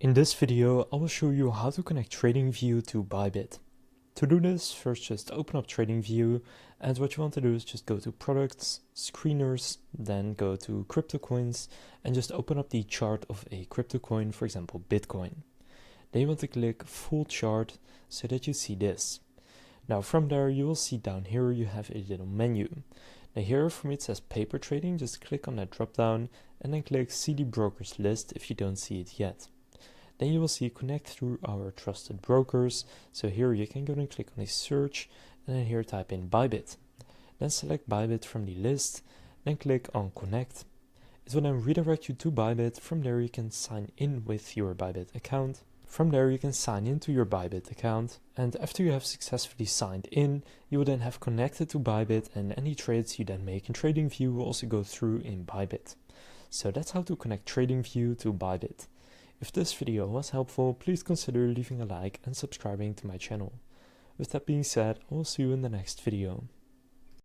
In this video, I will show you how to connect TradingView to Bybit. To do this, first just open up TradingView, and what you want to do is just go to Products, Screeners, then go to Crypto Coins, and just open up the chart of a crypto coin, for example Bitcoin. Then you want to click Full Chart so that you see this. Now from there you will see down here you have a little menu. Now here for me it says Paper Trading, just click on that drop down and then click See the Brokers List if you don't see it yet. Then you will see Connect through our trusted brokers. So here you can go and click on a search and then here type in Bybit. Then select Bybit from the list, then click on Connect. It will then redirect you to Bybit. From there you can sign in with your Bybit account. From there you can sign into your Bybit account, and after you have successfully signed in, you will then have connected to Bybit, and any trades you then make in TradingView will also go through in Bybit. So that's how to connect TradingView to Bybit. If this video was helpful, please consider leaving a like and subscribing to my channel. With that being said, I will see you in the next video.